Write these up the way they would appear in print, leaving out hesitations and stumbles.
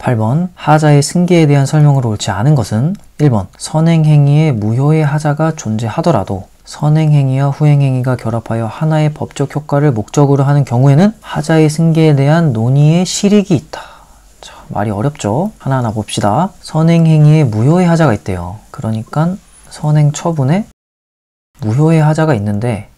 8번 하자의 승계에 대한 설명으로 옳지 않은 것은 1번 선행행위에 무효의 하자가 존재하더라도 선행행위와 후행행위가 결합하여 하나의 법적 효과를 목적으로 하는 경우에는 하자의 승계에 대한 논의의 실익이 있다. 자, 말이 어렵죠? 하나하나 봅시다. 선행행위에 무효의 하자가 있대요. 그러니까 선행처분에 무효의 하자가 있는데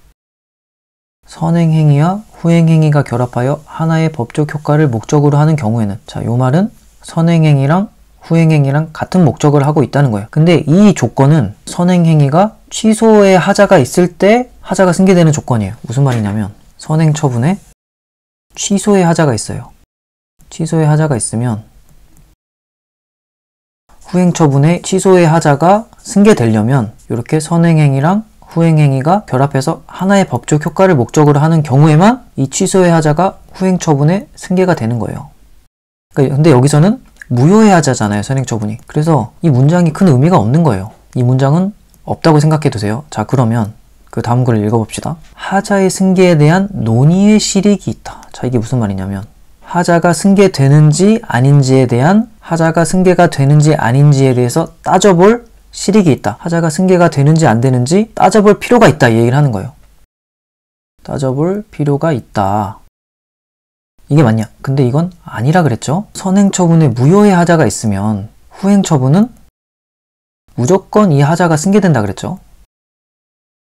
선행행위와 후행행위가 결합하여 하나의 법적 효과를 목적으로 하는 경우에는, 자, 요 말은 선행행위랑 후행행위랑 같은 목적을 하고 있다는 거예요. 근데 이 조건은 선행행위가 취소의 하자가 있을 때 하자가 승계되는 조건이에요. 무슨 말이냐면 선행처분에 취소의 하자가 있어요. 취소의 하자가 있으면 후행처분에 취소의 하자가 승계되려면 이렇게 선행행위랑 후행행위가 결합해서 하나의 법적 효과를 목적으로 하는 경우에만 이 취소의 하자가 후행처분에 승계가 되는 거예요. 근데 여기서는 무효의 하자잖아요, 선행처분이. 그래서 이 문장이 큰 의미가 없는 거예요. 이 문장은 없다고 생각해도 돼요. 자, 그러면 그 다음 걸 읽어봅시다. 하자의 승계에 대한 논의의 실익이 있다. 자, 이게 무슨 말이냐면 하자가 승계되는지 아닌지에 대한, 하자가 승계가 되는지 아닌지에 대해서 따져볼 실익이 있다. 하자가 승계가 되는지 안 되는지 따져볼 필요가 있다, 이 얘기를 하는 거예요. 따져볼 필요가 있다. 이게 맞냐? 근데 이건 아니라 그랬죠? 선행처분에 무효의 하자가 있으면 후행처분은 무조건 이 하자가 승계된다 그랬죠?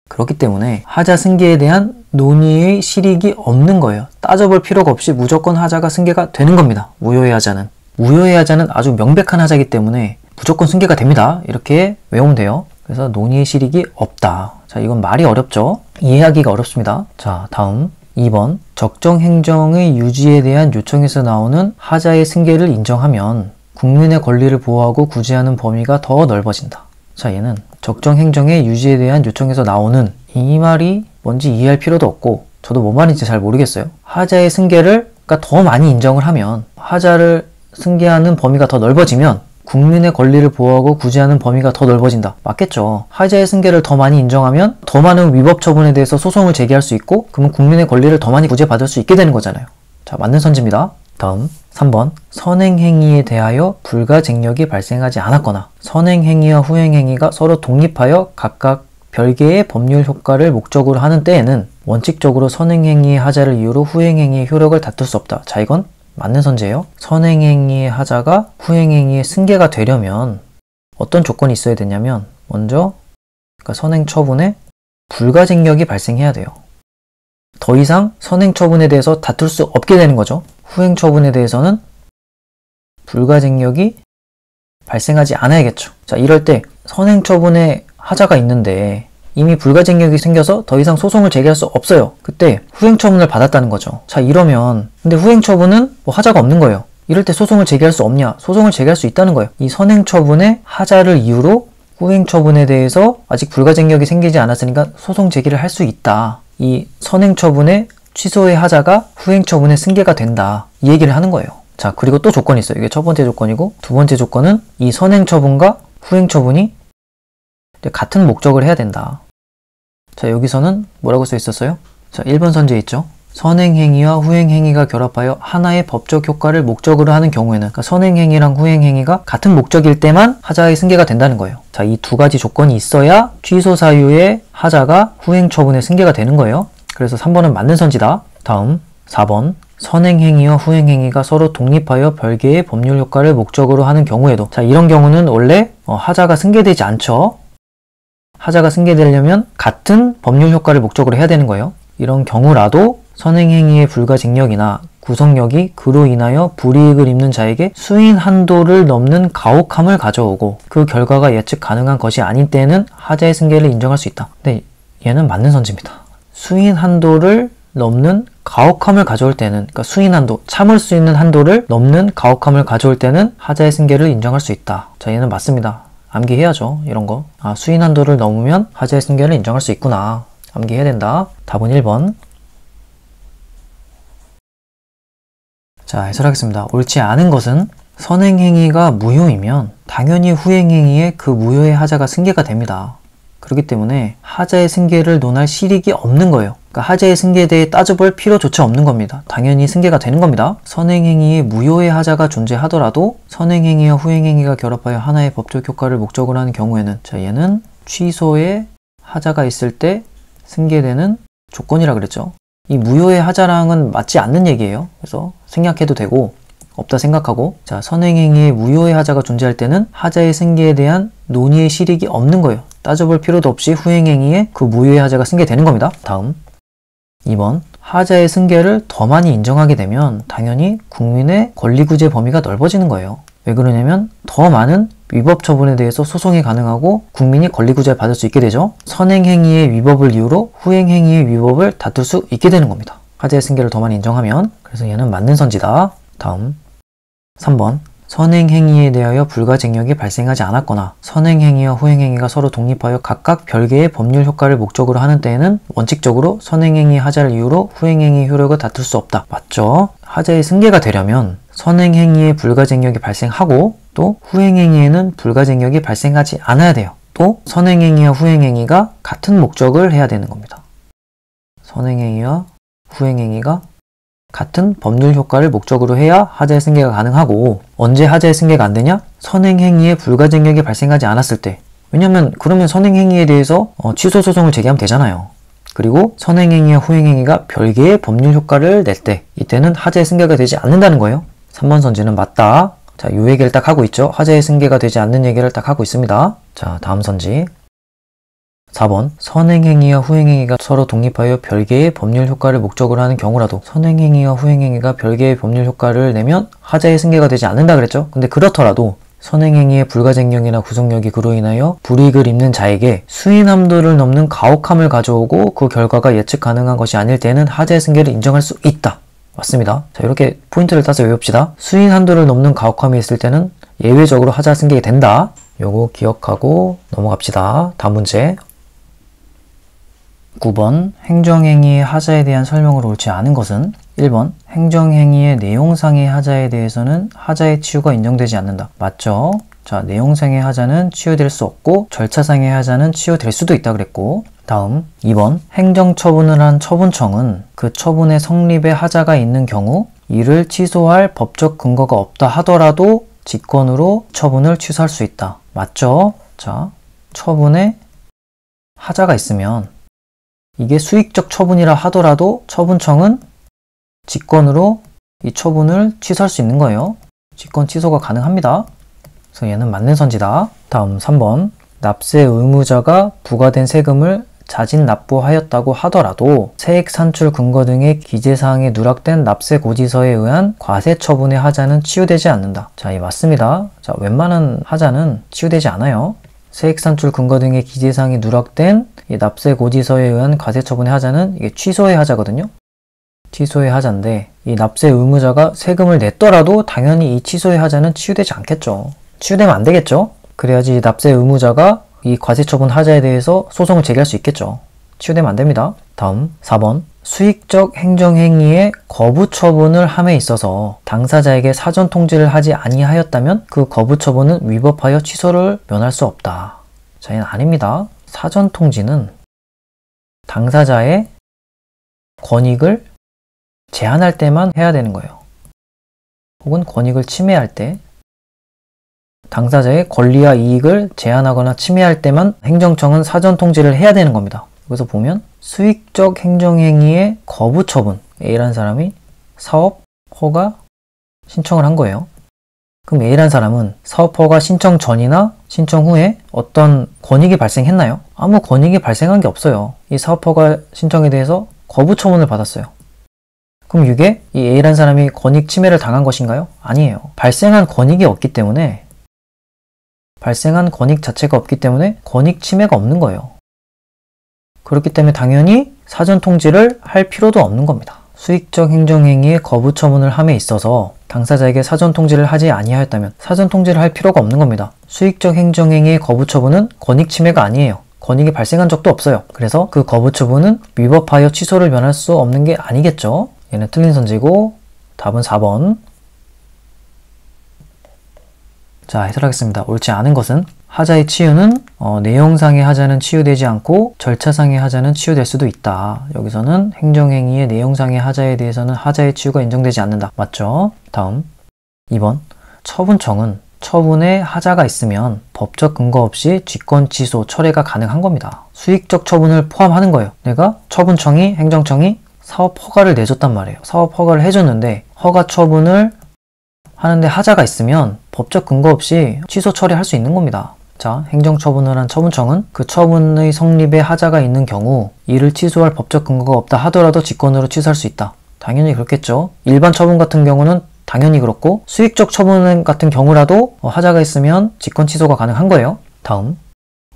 그렇기 때문에 하자 승계에 대한 논의의 실익이 없는 거예요. 따져볼 필요가 없이 무조건 하자가 승계가 되는 겁니다. 무효의 하자는. 무효의 하자는 아주 명백한 하자이기 때문에 무조건 승계가 됩니다. 이렇게 외우면 돼요. 그래서 논의의 실익이 없다. 자, 이건 말이 어렵죠? 이해하기가 어렵습니다. 자, 다음 2번 적정행정의 유지에 대한 요청에서 나오는 하자의 승계를 인정하면 국민의 권리를 보호하고 구제하는 범위가 더 넓어진다. 자, 얘는 적정행정의 유지에 대한 요청에서 나오는 이 말이 뭔지 이해할 필요도 없고 저도 뭔 말인지 잘 모르겠어요. 하자의 승계를 그러니까 더 많이 인정을 하면 하자를 승계하는 범위가 더 넓어지면 국민의 권리를 보호하고 구제하는 범위가 더 넓어진다. 맞겠죠? 하자의 승계를 더 많이 인정하면 더 많은 위법 처분에 대해서 소송을 제기할 수 있고 그러면 국민의 권리를 더 많이 구제받을 수 있게 되는 거잖아요. 자, 맞는 선지입니다. 다음 3번 선행행위에 대하여 불가쟁력이 발생하지 않았거나 선행행위와 후행행위가 서로 독립하여 각각 별개의 법률 효과를 목적으로 하는 때에는 원칙적으로 선행행위의 하자를 이유로 후행행위의 효력을 다툴 수 없다. 자, 이건 맞는 선지예요. 선행행위의 하자가 후행행위의 승계가 되려면 어떤 조건이 있어야 되냐면 먼저 그러니까 선행처분에 불가쟁력이 발생해야 돼요. 더 이상 선행처분에 대해서 다툴 수 없게 되는 거죠. 후행처분에 대해서는 불가쟁력이 발생하지 않아야겠죠. 자, 이럴 때 선행처분에 하자가 있는데 이미 불가쟁력이 생겨서 더 이상 소송을 제기할 수 없어요. 그때 후행처분을 받았다는 거죠. 자, 이러면 근데 후행처분은 뭐 하자가 없는 거예요. 이럴 때 소송을 제기할 수 없냐? 소송을 제기할 수 있다는 거예요. 이 선행처분의 하자를 이유로 후행처분에 대해서 아직 불가쟁력이 생기지 않았으니까 소송 제기를 할 수 있다. 이 선행처분의 취소의 하자가 후행처분의 승계가 된다. 이 얘기를 하는 거예요. 자, 그리고 또 조건이 있어요. 이게 첫 번째 조건이고 두 번째 조건은 이 선행처분과 후행처분이 같은 목적을 해야 된다. 자, 여기서는 뭐라고 써 있었어요? 자, 1번 선지에 있죠. 선행행위와 후행행위가 결합하여 하나의 법적 효과를 목적으로 하는 경우에는 그러니까 선행행위랑 후행행위가 같은 목적일 때만 하자의 승계가 된다는 거예요. 자, 이 두 가지 조건이 있어야 취소 사유의 하자가 후행처분의 승계가 되는 거예요. 그래서 3번은 맞는 선지다. 다음 4번 선행행위와 후행행위가 서로 독립하여 별개의 법률 효과를 목적으로 하는 경우에도, 자, 이런 경우는 원래 하자가 승계되지 않죠. 하자가 승계되려면 같은 법률 효과를 목적으로 해야 되는 거예요. 이런 경우라도 선행행위의 불가쟁력이나 구성력이 그로 인하여 불이익을 입는 자에게 수인 한도를 넘는 가혹함을 가져오고 그 결과가 예측 가능한 것이 아닌 때에는 하자의 승계를 인정할 수 있다. 근데 얘는 맞는 선지입니다. 수인 한도를 넘는 가혹함을 가져올 때는, 그러니까 수인 한도, 참을 수 있는 한도를 넘는 가혹함을 가져올 때는 하자의 승계를 인정할 수 있다. 자, 얘는 맞습니다. 암기해야죠. 이런 거. 아, 수인 한도를 넘으면 하자의 승계를 인정할 수 있구나. 암기해야 된다. 답은 1번. 자, 해설하겠습니다. 옳지 않은 것은 선행행위가 무효이면 당연히 후행행위에 그 무효의 하자가 승계가 됩니다. 그렇기 때문에 하자의 승계를 논할 실익이 없는 거예요. 그러니까 하자의 승계에 대해 따져볼 필요조차 없는 겁니다. 당연히 승계가 되는 겁니다. 선행행위에 무효의 하자가 존재하더라도 선행행위와 후행행위가 결합하여 하나의 법적 효과를 목적으로 하는 경우에는, 자, 얘는 취소의 하자가 있을 때 승계되는 조건이라 그랬죠. 이 무효의 하자랑은 맞지 않는 얘기예요. 그래서 생략해도 되고 없다 생각하고, 자, 선행행위에 무효의 하자가 존재할 때는 하자의 승계에 대한 논의의 실익이 없는 거예요. 따져볼 필요도 없이 후행행위에 그 무효의 하자가 승계되는 겁니다. 다음 2번, 하자의 승계를 더 많이 인정하게 되면 당연히 국민의 권리구제 범위가 넓어지는 거예요. 왜 그러냐면 더 많은 위법 처분에 대해서 소송이 가능하고 국민이 권리구제를 받을 수 있게 되죠. 선행행위의 위법을 이유로 후행행위의 위법을 다툴 수 있게 되는 겁니다. 하자의 승계를 더 많이 인정하면. 그래서 얘는 맞는 선지다. 다음 3번, 선행행위에 대하여 불가쟁력이 발생하지 않았거나 선행행위와 후행행위가 서로 독립하여 각각 별개의 법률 효과를 목적으로 하는 때에는 원칙적으로 선행행위 하자를 이유로 후행행위 효력을 다툴 수 없다. 맞죠? 하자의 승계가 되려면 선행행위에 불가쟁력이 발생하고 또 후행행위에는 불가쟁력이 발생하지 않아야 돼요. 또 선행행위와 후행행위가 같은 목적을 해야 되는 겁니다. 선행행위와 후행행위가 같은 법률 효과를 목적으로 해야 하자의 승계가 가능하고, 언제 하자의 승계가 안 되냐? 선행행위에 불가쟁력이 발생하지 않았을 때. 왜냐면 그러면 선행행위에 대해서 취소 소송을 제기하면 되잖아요. 그리고 선행행위와 후행행위가 별개의 법률 효과를 낼 때, 이때는 하자의 승계가 되지 않는다는 거예요. 3번 선지는 맞다. 자, 요 얘기를 딱 하고 있죠. 하자의 승계가 되지 않는 얘기를 딱 하고 있습니다. 자, 다음 선지 4번, 선행행위와 후행행위가 서로 독립하여 별개의 법률 효과를 목적으로 하는 경우라도 선행행위와 후행행위가 별개의 법률 효과를 내면 하자의 승계가 되지 않는다 그랬죠. 근데 그렇더라도 선행행위의 불가쟁력이나 구속력이 그로 인하여 불이익을 입는 자에게 수인함도를 넘는 가혹함을 가져오고 그 결과가 예측 가능한 것이 아닐 때는 하자의 승계를 인정할 수 있다. 맞습니다. 자, 이렇게 포인트를 따서 외웁시다. 수인한도를 넘는 가혹함이 있을 때는 예외적으로 하자 승계가 된다. 요거 기억하고 넘어갑시다. 다음 문제 9번, 행정행위의 하자에 대한 설명으로 옳지 않은 것은 1번, 행정행위의 내용상의 하자에 대해서는 하자의 치유가 인정되지 않는다. 맞죠? 자, 내용상의 하자는 치유될 수 없고 절차상의 하자는 치유될 수도 있다 그랬고, 다음 2번, 행정처분을 한 처분청은 그 처분의 성립에 하자가 있는 경우 이를 취소할 법적 근거가 없다 하더라도 직권으로 처분을 취소할 수 있다. 맞죠? 자, 처분에 하자가 있으면 이게 수익적 처분이라 하더라도 처분청은 직권으로 이 처분을 취소할 수 있는 거예요. 직권 취소가 가능합니다. 그래서 얘는 맞는 선지다. 다음 3번, 납세 의무자가 부과된 세금을 자진 납부하였다고 하더라도 세액 산출 근거 등의 기재사항에 누락된 납세 고지서에 의한 과세 처분의 하자는 치유되지 않는다. 자, 이 맞습니다. 자, 웬만한 하자는 치유되지 않아요. 세액 산출 근거 등의 기재사항에 누락된 이 납세 고지서에 의한 과세 처분의 하자는 이게 취소의 하자거든요. 취소의 하자인데 이 납세 의무자가 세금을 냈더라도 당연히 이 취소의 하자는 치유되지 않겠죠. 치유되면 안 되겠죠. 그래야지 납세 의무자가 이 과세 처분 하자에 대해서 소송을 제기할 수 있겠죠. 치유되면 안 됩니다. 다음 4번, 수익적 행정행위의 거부 처분을 함에 있어서 당사자에게 사전 통지를 하지 아니하였다면 그 거부 처분은 위법하여 취소를 면할 수 없다. 자, 얘는 아닙니다. 사전 통지는 당사자의 권익을 제한할 때만 해야 되는 거예요. 혹은 권익을 침해할 때, 당사자의 권리와 이익을 제한하거나 침해할 때만 행정청은 사전 통지를 해야 되는 겁니다. 여기서 보면 수익적 행정행위의 거부 처분, A라는 사람이 사업 허가 신청을 한 거예요. 그럼 A라는 사람은 사업 허가 신청 전이나 신청 후에 어떤 권익이 발생했나요? 아무 권익이 발생한 게 없어요. 이 사업 허가 신청에 대해서 거부 처분을 받았어요. 그럼 이게 이 A라는 사람이 권익 침해를 당한 것인가요? 아니에요. 발생한 권익이 없기 때문에, 발생한 권익 자체가 없기 때문에 권익 침해가 없는 거예요. 그렇기 때문에 당연히 사전 통지를 할 필요도 없는 겁니다. 수익적 행정행위의 거부 처분을 함에 있어서 당사자에게 사전 통지를 하지 아니하였다면 사전 통지를 할 필요가 없는 겁니다. 수익적 행정행위의 거부 처분은 권익 침해가 아니에요. 권익이 발생한 적도 없어요. 그래서 그 거부 처분은 위법하여 취소를 면할 수 없는 게 아니겠죠. 얘는 틀린 선지고 답은 4번. 자, 해설하겠습니다. 옳지 않은 것은 하자의 치유는 내용상의 하자는 치유되지 않고 절차상의 하자는 치유될 수도 있다. 여기서는 행정행위의 내용상의 하자에 대해서는 하자의 치유가 인정되지 않는다. 맞죠? 다음 2번 처분청은 처분에 하자가 있으면 법적 근거 없이 직권 취소, 철회가 가능한 겁니다. 수익적 처분을 포함하는 거예요. 내가 처분청이, 행정청이 사업 허가를 내줬단 말이에요. 사업 허가를 해줬는데 허가 처분을 하는데 하자가 있으면 법적 근거 없이 취소, 철회할 수 있는 겁니다. 자, 행정처분을 한 처분청은 그 처분의 성립에 하자가 있는 경우 이를 취소할 법적 근거가 없다 하더라도 직권으로 취소할 수 있다. 당연히 그렇겠죠. 일반 처분 같은 경우는 당연히 그렇고 수익적 처분 같은 경우라도 하자가 있으면 직권 취소가 가능한 거예요. 다음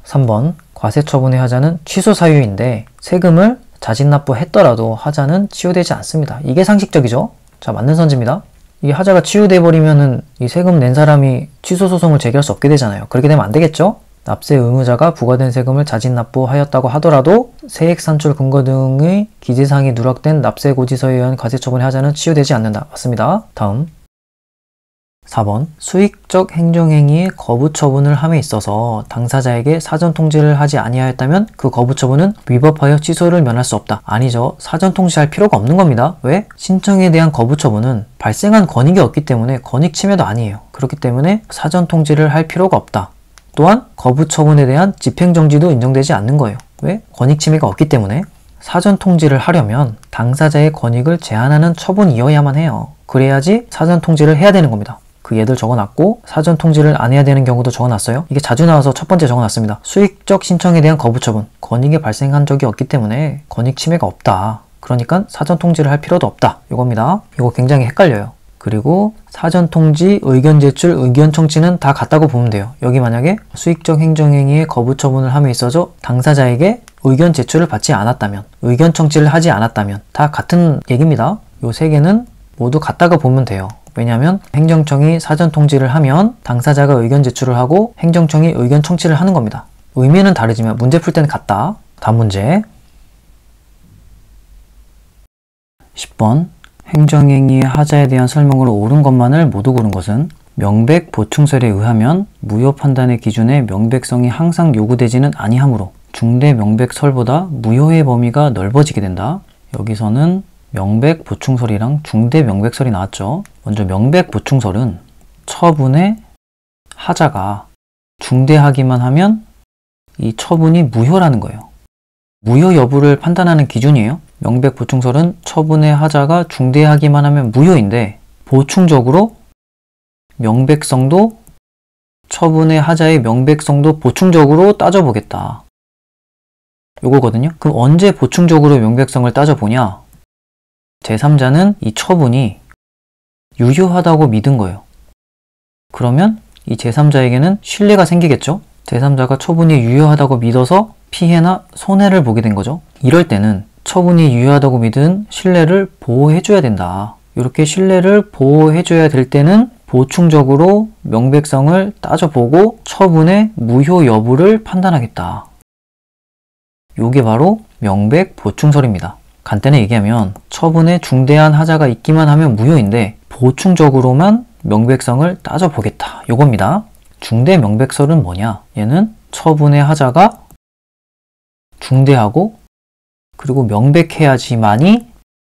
3번 과세처분의 하자는 취소 사유인데 세금을 자진납부했더라도 하자는 치유되지 않습니다. 이게 상식적이죠. 자, 맞는 선지입니다. 이 하자가 치유돼 버리면은 이 세금 낸 사람이 취소 소송을 제기할 수 없게 되잖아요. 그렇게 되면 안 되겠죠? 납세 의무자가 부과된 세금을 자진납부하였다고 하더라도 세액 산출 근거 등의 기재사항이 누락된 납세고지서에 의한 과세처분의 하자는 치유되지 않는다. 맞습니다. 다음 4번 수익적 행정행위의 거부처분을 함에 있어서 당사자에게 사전통지를 하지 아니하였다면 그 거부처분은 위법하여 취소를 면할 수 없다. 아니죠. 사전통지할 필요가 없는 겁니다. 왜? 신청에 대한 거부처분은 발생한 권익이 없기 때문에 권익 침해도 아니에요. 그렇기 때문에 사전통지를 할 필요가 없다. 또한 거부처분에 대한 집행정지도 인정되지 않는 거예요. 왜? 권익 침해가 없기 때문에. 사전통지를 하려면 당사자의 권익을 제한하는 처분이어야만 해요. 그래야지 사전통지를 해야 되는 겁니다. 그 예들 적어놨고 사전통지를 안 해야 되는 경우도 적어놨어요. 이게 자주 나와서 첫 번째 적어놨습니다. 수익적 신청에 대한 거부처분, 권익이 발생한 적이 없기 때문에 권익 침해가 없다. 그러니까 사전통지를 할 필요도 없다. 이겁니다. 이거 굉장히 헷갈려요. 그리고 사전통지, 의견 제출, 의견 청취는 다 같다고 보면 돼요. 여기 만약에 수익적 행정행위의 거부처분을 함에 있어서 당사자에게 의견 제출을 받지 않았다면, 의견 청취를 하지 않았다면 다 같은 얘기입니다. 요 세 개는 모두 같다고 보면 돼요. 왜냐하면 행정청이 사전통지를 하면 당사자가 의견 제출을 하고 행정청이 의견 청취를 하는 겁니다. 의미는 다르지만 문제 풀 때는 같다. 다음 문제 10번 행정행위의 하자에 대한 설명으로 옳은 것만을 모두 고른 것은 명백 보충설에 의하면 무효 판단의 기준에 명백성이 항상 요구되지는 아니하므로 중대 명백설보다 무효의 범위가 넓어지게 된다. 여기서는 명백 보충설이랑 중대 명백설이 나왔죠. 먼저 명백 보충설은 처분의 하자가 중대하기만 하면 이 처분이 무효라는 거예요. 무효 여부를 판단하는 기준이에요. 명백 보충설은 처분의 하자가 중대하기만 하면 무효인데 보충적으로 명백성도 처분의 하자의 명백성도 보충적으로 따져보겠다. 요거거든요. 그럼 언제 보충적으로 명백성을 따져보냐? 제3자는 이 처분이 유효하다고 믿은 거예요. 그러면 이 제3자에게는 신뢰가 생기겠죠? 제3자가 처분이 유효하다고 믿어서 피해나 손해를 보게 된 거죠. 이럴 때는 처분이 유효하다고 믿은 신뢰를 보호해줘야 된다. 이렇게 신뢰를 보호해줘야 될 때는 보충적으로 명백성을 따져보고 처분의 무효 여부를 판단하겠다. 이게 바로 명백 보충설입니다. 간단히 얘기하면 처분에 중대한 하자가 있기만 하면 무효인데 보충적으로만 명백성을 따져보겠다. 요겁니다. 중대 명백설은 뭐냐? 얘는 처분의 하자가 중대하고 그리고 명백해야지만이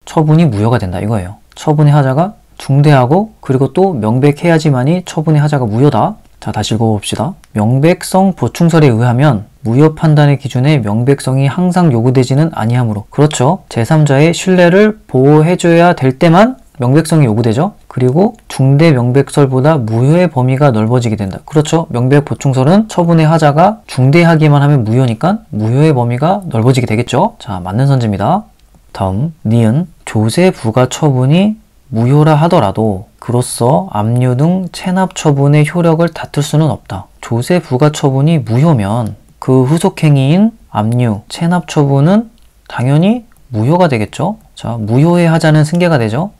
처분이 무효가 된다 이거예요. 처분의 하자가 중대하고 그리고 또 명백해야지만이 처분의 하자가 무효다. 자, 다시 읽어봅시다. 명백성 보충설에 의하면 무효 판단의 기준에 명백성이 항상 요구되지는 아니하므로 그렇죠. 제3자의 신뢰를 보호해줘야 될 때만 명백성이 요구되죠. 그리고 중대 명백설보다 무효의 범위가 넓어지게 된다. 그렇죠. 명백 보충설은 처분의 하자가 중대하기만 하면 무효니까 무효의 범위가 넓어지게 되겠죠. 자, 맞는 선지입니다. 다음, 니은 조세 부과 처분이 무효라 하더라도 그로써 압류 등 체납 처분의 효력을 다툴 수는 없다. 조세 부과 처분이 무효면 그 후속행위인 압류, 체납 처분은 당연히 무효가 되겠죠. 자, 무효의 하자는 승계가 되죠.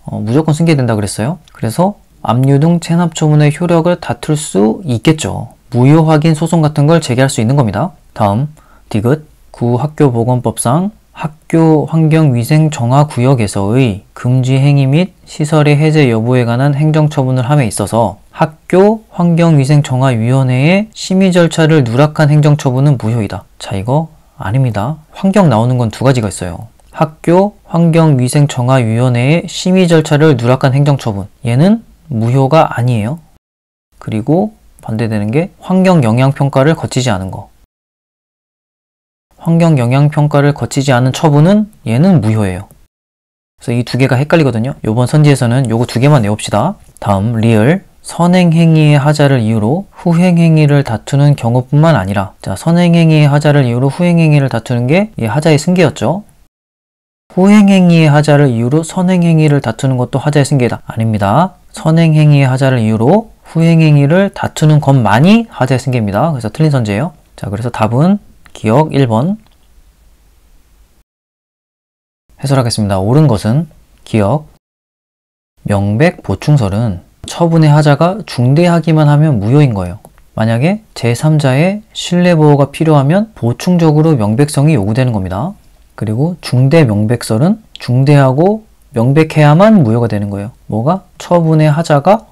무조건 승계된다 그랬어요. 그래서 압류 등 체납 처분의 효력을 다툴 수 있겠죠. 무효 확인 소송 같은 걸 제기할 수 있는 겁니다. 다음, 디귿 구학교보건법상 학교 환경위생 정화구역에서의 금지 행위 및 시설의 해제 여부에 관한 행정처분을 함에 있어서 학교 환경위생정화위원회의 심의 절차를 누락한 행정처분은 무효이다. 자, 이거 아닙니다. 환경 나오는 건 두 가지가 있어요. 학교 환경위생정화위원회의 심의 절차를 누락한 행정처분. 얘는 무효가 아니에요. 그리고 반대되는 게 환경영향평가를 거치지 않은 거. 환경영향평가를 거치지 않은 처분은 얘는 무효예요. 그래서 이 두 개가 헷갈리거든요. 요번 선지에서는 요거 두 개만 내봅시다. 다음 리을. 선행행위의 하자를 이유로 후행행위를 다투는 경우뿐만 아니라, 자, 선행행위의 하자를 이유로 후행행위를 다투는 게 이 하자의 승계였죠. 후행행위의 하자를 이유로 선행행위를 다투는 것도 하자의 승계다. 아닙니다. 선행행위의 하자를 이유로 후행행위를 다투는 것만이 하자의 승계입니다. 그래서 틀린 선지예요. 자, 그래서 답은 기억 1번. 해설하겠습니다. 옳은 것은 기억. 명백 보충설은 처분의 하자가 중대하기만 하면 무효인 거예요. 만약에 제3자의 신뢰보호가 필요하면 보충적으로 명백성이 요구되는 겁니다. 그리고 중대 명백설은 중대하고 명백해야만 무효가 되는 거예요. 뭐가? 처분의 하자가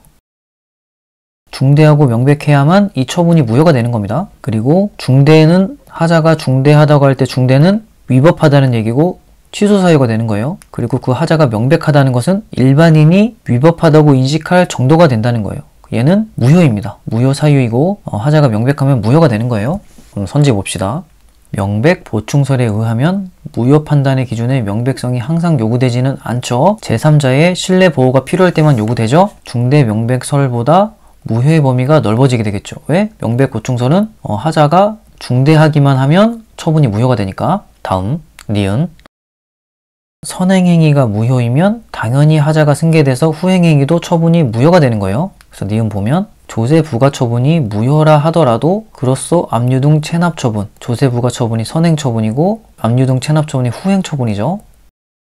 중대하고 명백해야만 이 처분이 무효가 되는 겁니다. 그리고 중대는 하자가 중대하다고 할 때 중대는 위법하다는 얘기고 취소 사유가 되는 거예요. 그리고 그 하자가 명백하다는 것은 일반인이 위법하다고 인식할 정도가 된다는 거예요. 얘는 무효입니다. 무효 사유이고 하자가 명백하면 무효가 되는 거예요. 그럼 선지 봅시다. 명백 보충설에 의하면 무효 판단의 기준에 명백성이 항상 요구되지는 않죠. 제3자의 신뢰 보호가 필요할 때만 요구되죠. 중대 명백설보다 무효의 범위가 넓어지게 되겠죠. 왜? 명백 보충설은 하자가 중대하기만 하면 처분이 무효가 되니까. 다음 니은. 선행행위가 무효이면 당연히 하자가 승계돼서 후행행위도 처분이 무효가 되는 거예요. 그래서 니은 보면 조세 부과 처분이 무효라 하더라도 그로써 압류등 체납 처분, 조세 부과 처분이 선행 처분이고 압류등 체납 처분이 후행 처분이죠.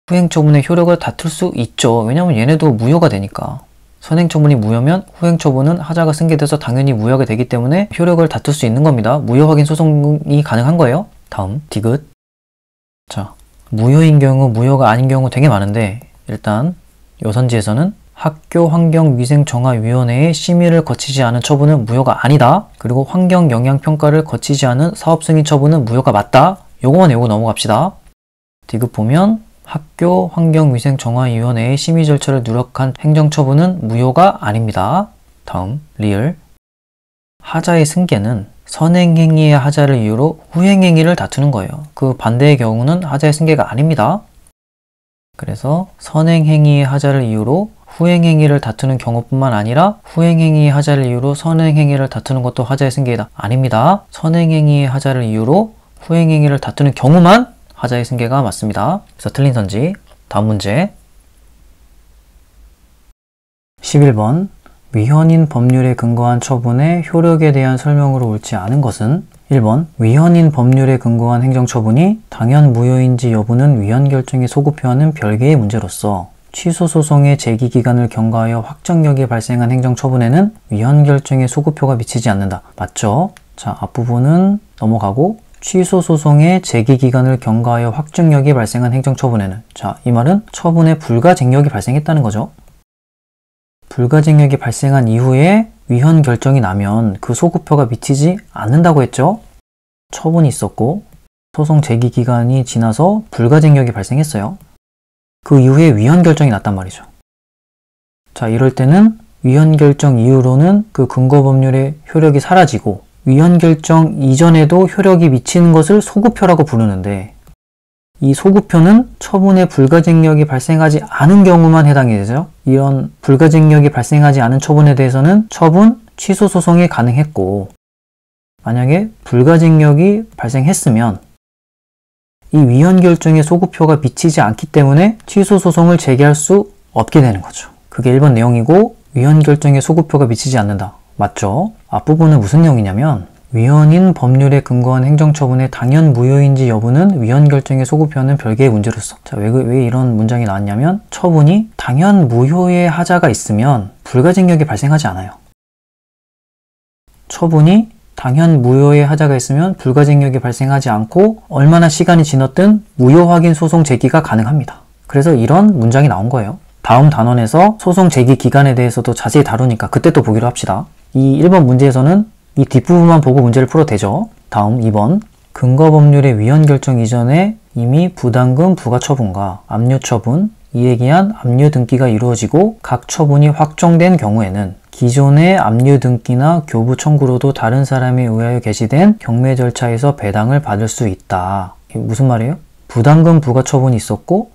후행 처분의 효력을 다툴 수 있죠. 왜냐하면 얘네도 무효가 되니까. 선행 처분이 무효면 후행 처분은 하자가 승계돼서 당연히 무효가 되기 때문에 효력을 다툴 수 있는 겁니다. 무효 확인 소송이 가능한 거예요. 다음 디귿. 자, 무효인 경우, 무효가 아닌 경우 되게 많은데 일단 요선지에서는 학교 환경위생정화위원회의 심의를 거치지 않은 처분은 무효가 아니다. 그리고 환경영향평가를 거치지 않은 사업승인 처분은 무효가 맞다. 요거만 외우고 넘어갑시다. 디귿 보면 학교 환경위생정화위원회의 심의 절차를 누락한 행정처분은 무효가 아닙니다. 다음 리을. 하자의 승계는 선행행위의 하자를 이유로 후행행위를 다투는 거예요. 그 반대의 경우는 하자의 승계가 아닙니다. 그래서 선행행위의 하자를 이유로 후행행위를 다투는 경우뿐만 아니라 후행행위의 하자를 이유로 선행행위를 다투는 것도 하자의 승계이다. 아닙니다. 선행행위의 하자를 이유로 후행행위를 다투는 경우만 하자의 승계가 맞습니다. 그래서 틀린 선지. 다음 문제 11번. 위헌인 법률에 근거한 처분의 효력에 대한 설명으로 옳지 않은 것은 1번. 위헌인 법률에 근거한 행정처분이 당연 무효인지 여부는 위헌 결정에 소급표하는 별개의 문제로서 취소 소송의 제기 기간을 경과하여 확정력이 발생한 행정처분에는 위헌 결정에 소급표가 미치지 않는다. 맞죠? 자, 앞부분은 넘어가고 취소 소송의 제기 기간을 경과하여 확정력이 발생한 행정처분에는, 자, 이 말은 처분에 불가쟁력이 발생했다는 거죠. 불가쟁력이 발생한 이후에 위헌 결정이 나면 그 소급표가 미치지 않는다고 했죠. 처분이 있었고 소송 제기 기간이 지나서 불가쟁력이 발생했어요. 그 이후에 위헌 결정이 났단 말이죠. 자, 이럴 때는 위헌 결정 이후로는 그 근거 법률의 효력이 사라지고 위헌 결정 이전에도 효력이 미치는 것을 소급표라고 부르는데, 이 소급표는 처분에 불가쟁력이 발생하지 않은 경우만 해당이 되죠. 이런 불가쟁력이 발생하지 않은 처분에 대해서는 처분 취소 소송이 가능했고, 만약에 불가쟁력이 발생했으면 이 위헌 결정의 소급표가 미치지 않기 때문에 취소 소송을 제기할 수 없게 되는 거죠. 그게 1번 내용이고, 위헌 결정의 소급표가 미치지 않는다. 맞죠? 앞부분은 무슨 내용이냐면 위헌인 법률에 근거한 행정처분의 당연 무효인지 여부는 위헌 결정의 소급표는 별개의 문제로서. 자, 왜 이런 문장이 나왔냐면 처분이 당연 무효의 하자가 있으면 불가쟁력이 발생하지 않아요. 처분이 당연 무효의 하자가 있으면 불가쟁력이 발생하지 않고 얼마나 시간이 지났든 무효 확인 소송 제기가 가능합니다. 그래서 이런 문장이 나온 거예요. 다음 단원에서 소송 제기 기간에 대해서도 자세히 다루니까 그때 또 보기로 합시다. 이 1번 문제에서는 이 뒷부분만 보고 문제를 풀어도 되죠. 다음 2번. 근거법률의 위헌 결정 이전에 이미 부담금 부과처분과 압류처분, 이에 기한 압류 등기가 이루어지고 각 처분이 확정된 경우에는 기존의 압류 등기나 교부 청구로도 다른 사람에 의하여 개시된 경매 절차에서 배당을 받을 수 있다. 이게 무슨 말이에요? 부담금 부과처분이 있었고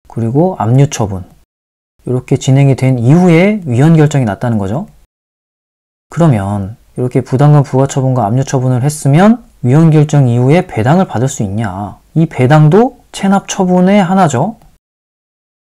그리고 압류처분 이렇게 진행이 된 이후에 위헌 결정이 났다는 거죠. 그러면 이렇게 부담금 부과처분과 압류처분을 했으면 위헌 결정 이후에 배당을 받을 수 있냐? 이 배당도 체납처분의 하나죠.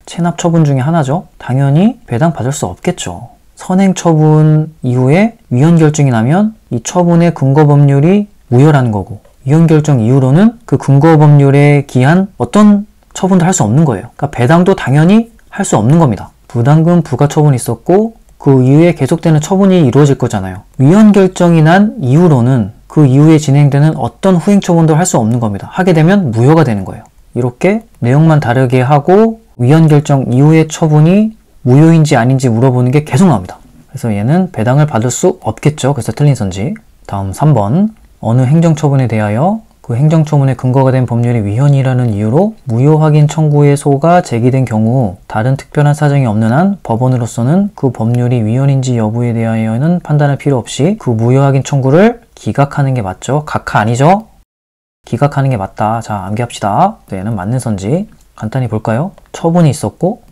체납처분 중에 하나죠. 당연히 배당 받을 수 없겠죠. 선행처분 이후에 위헌 결정이 나면 이 처분의 근거법률이 무효라는 거고 위헌 결정 이후로는 그 근거법률에 기한 어떤 처분도 할 수 없는 거예요. 그러니까 배당도 당연히 할 수 없는 겁니다. 부담금 부과처분이 있었고 그 이후에 계속되는 처분이 이루어질 거잖아요. 위헌 결정이 난 이후로는 그 이후에 진행되는 어떤 후행처분도 할 수 없는 겁니다. 하게 되면 무효가 되는 거예요. 이렇게 내용만 다르게 하고 위헌 결정 이후의 처분이 무효인지 아닌지 물어보는 게 계속 나옵니다. 그래서 얘는 배당을 받을 수 없겠죠. 그래서 틀린 선지. 다음 3번. 어느 행정처분에 대하여 그 행정처분의 근거가 된 법률이 위헌이라는 이유로 무효 확인 청구의소가 제기된 경우 다른 특별한 사정이 없는 한 법원으로서는 그 법률이 위헌인지 여부에 대하여는 판단할 필요 없이 그 무효 확인 청구를 기각하는 게 맞죠. 각하 아니죠? 기각하는 게 맞다. 자, 암기합시다. 얘는 맞는 선지. 간단히 볼까요? 처분이 있었고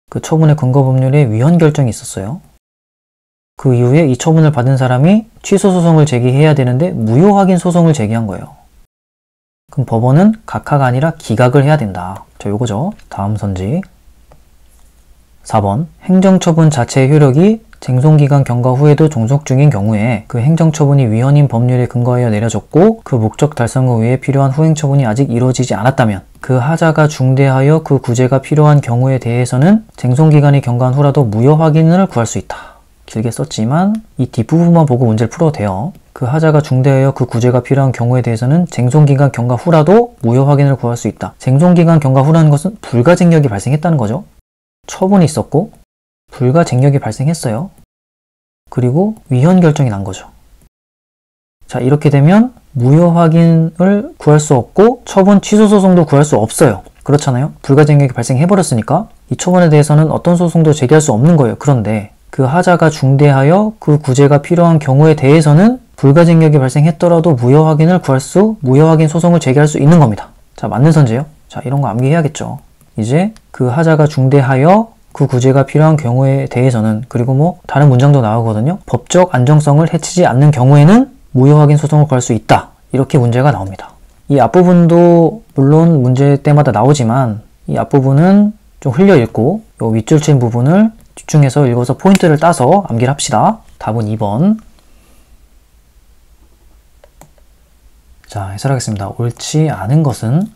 그 처분의 근거 법률에 위헌 결정이 있었어요. 그 이후에 이 처분을 받은 사람이 취소 소송을 제기해야 되는데 무효 확인 소송을 제기한 거예요. 그럼 법원은 각하가 아니라 기각을 해야 된다. 자, 요거죠. 다음 선지. 4번. 행정처분 자체의 효력이 쟁송기간 경과 후에도 종속 중인 경우에 그 행정처분이 위헌인 법률에 근거하여 내려졌고 그 목적 달성을 위해 필요한 후행처분이 아직 이루어지지 않았다면 그 하자가 중대하여 그 구제가 필요한 경우에 대해서는 쟁송기간이 경과한 후라도 무효 확인을 구할 수 있다. 길게 썼지만 이 뒷부분만 보고 문제를 풀어도 돼요. 그 하자가 중대하여 그 구제가 필요한 경우에 대해서는 쟁송기간 경과 후라도 무효 확인을 구할 수 있다. 쟁송기간 경과 후라는 것은 불가쟁력이 발생했다는 거죠. 처분이 있었고 불가쟁력이 발생했어요. 그리고 위헌 결정이 난 거죠. 자, 이렇게 되면 무효 확인을 구할 수 없고 처분 취소 소송도 구할 수 없어요. 그렇잖아요. 불가쟁력이 발생해버렸으니까 이 처분에 대해서는 어떤 소송도 제기할 수 없는 거예요. 그런데 그 하자가 중대하여 그 구제가 필요한 경우에 대해서는 불가쟁력이 발생했더라도 무효 확인을 무효 확인 소송을 제기할 수 있는 겁니다. 자, 맞는 선지예요. 자, 이런 거 암기해야겠죠. 이제 그 하자가 중대하여 그 구제가 필요한 경우에 대해서는 그리고 뭐 다른 문장도 나오거든요. 법적 안정성을 해치지 않는 경우에는 무효 확인 소송을 구할 수 있다. 이렇게 문제가 나옵니다. 이 앞부분도 물론 문제 때마다 나오지만 이 앞부분은 좀 흘려 읽고 이 윗줄 친 부분을 집중해서 읽어서 포인트를 따서 암기를 합시다. 답은 2번. 자, 해설하겠습니다. 옳지 않은 것은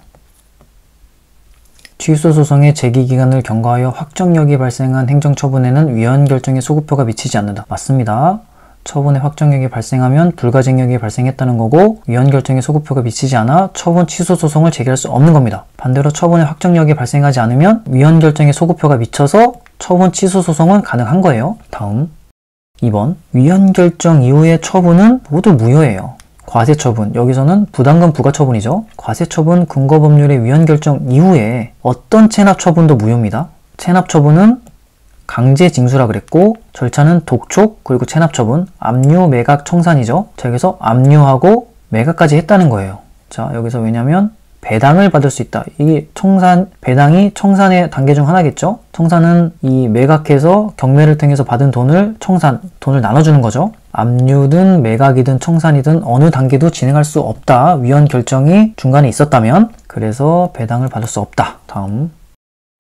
취소 소송의 제기 기간을 경과하여 확정력이 발생한 행정처분에는 위헌 결정의 소급효가 미치지 않는다. 맞습니다. 처분의 확정력이 발생하면 불가쟁력이 발생했다는 거고 위헌 결정의 소급효가 미치지 않아 처분 취소 소송을 제기할 수 없는 겁니다. 반대로 처분의 확정력이 발생하지 않으면 위헌 결정의 소급효가 미쳐서 처분 취소 소송은 가능한 거예요. 다음 2번. 위헌 결정 이후의 처분은 모두 무효예요. 과세처분, 여기서는 부담금 부과처분이죠. 과세처분 근거법률의 위헌 결정 이후에 어떤 체납처분도 무효입니다. 체납처분은 강제징수라 그랬고 절차는 독촉 그리고 체납처분, 압류, 매각, 청산이죠. 자, 여기서 압류하고 매각까지 했다는 거예요. 자, 여기서 왜냐면 배당을 받을 수 있다. 이게 배당이 청산의 단계 중 하나겠죠. 청산은 이 매각해서 경매를 통해서 받은 돈을 돈을 나눠주는 거죠. 압류든 매각이든 청산이든 어느 단계도 진행할 수 없다. 위헌 결정이 중간에 있었다면 그래서 배당을 받을 수 없다. 다음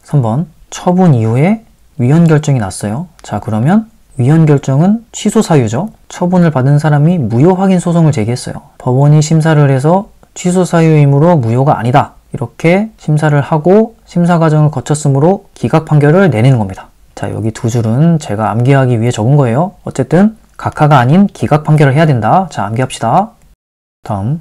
3번. 처분 이후에 위헌 결정이 났어요. 자, 그러면 위헌 결정은 취소 사유죠. 처분을 받은 사람이 무효 확인 소송을 제기했어요. 법원이 심사를 해서 취소 사유이므로 무효가 아니다. 이렇게 심사를 하고 심사 과정을 거쳤으므로 기각 판결을 내리는 겁니다. 자, 여기 두 줄은 제가 암기하기 위해 적은 거예요. 어쨌든 각하가 아닌 기각 판결을 해야 된다. 자, 암기합시다. 다음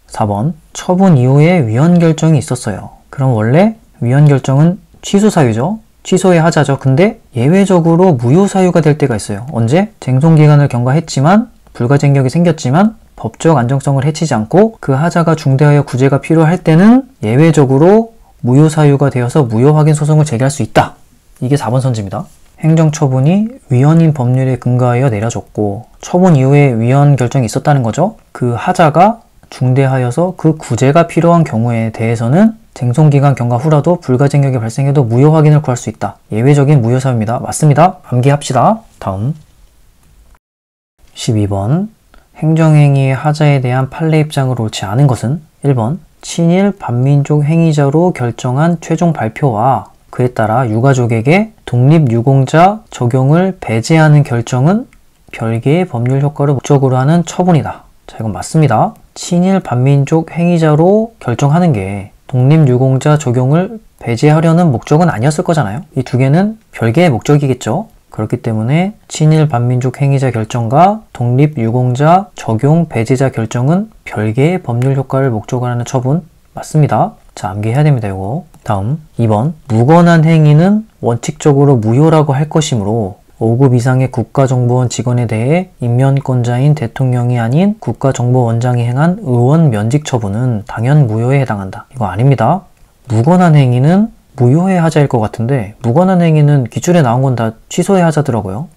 4번. 처분 이후에 위헌 결정이 있었어요. 그럼 원래 위헌 결정은 취소 사유죠. 취소의 하자죠. 근데 예외적으로 무효 사유가 될 때가 있어요. 언제? 쟁송기간을 경과했지만 불가쟁력이 생겼지만 법적 안정성을 해치지 않고 그 하자가 중대하여 구제가 필요할 때는 예외적으로 무효 사유가 되어서 무효 확인 소송을 제기할 수 있다. 이게 4번 선지입니다. 행정처분이 위헌인 법률에 근거하여 내려졌고 처분 이후에 위헌 결정이 있었다는 거죠. 그 하자가 중대하여서 그 구제가 필요한 경우에 대해서는 쟁송기간 경과 후라도 불가쟁력이 발생해도 무효 확인을 구할 수 있다. 예외적인 무효 사유입니다. 맞습니다. 암기합시다. 다음 12번 행정행위의 하자에 대한 판례 입장으로 옳지 않은 것은 1번 친일 반민족 행위자로 결정한 최종 발표와 그에 따라 유가족에게 독립유공자 적용을 배제하는 결정은 별개의 법률 효과를 목적으로 하는 처분이다. 자, 이건 맞습니다. 친일 반민족 행위자로 결정하는 게 독립유공자 적용을 배제하려는 목적은 아니었을 거잖아요. 이 두 개는 별개의 목적이겠죠. 그렇기 때문에 친일 반민족 행위자 결정과 독립유공자 적용 배제자 결정은 별개의 법률 효과를 목적으로 하는 처분 맞습니다. 자, 암기해야 됩니다. 이거. 다음 2번 무관한 행위는 원칙적으로 무효라고 할 것이므로 5급 이상의 국가정보원 직원에 대해 임면권자인 대통령이 아닌 국가정보원장이 행한 의원 면직 처분은 당연 무효에 해당한다. 이거 아닙니다. 무관한 행위는 무효의 하자일 것 같은데 무관한 행위는 기출에 나온 건 다 취소의 하자더라고요.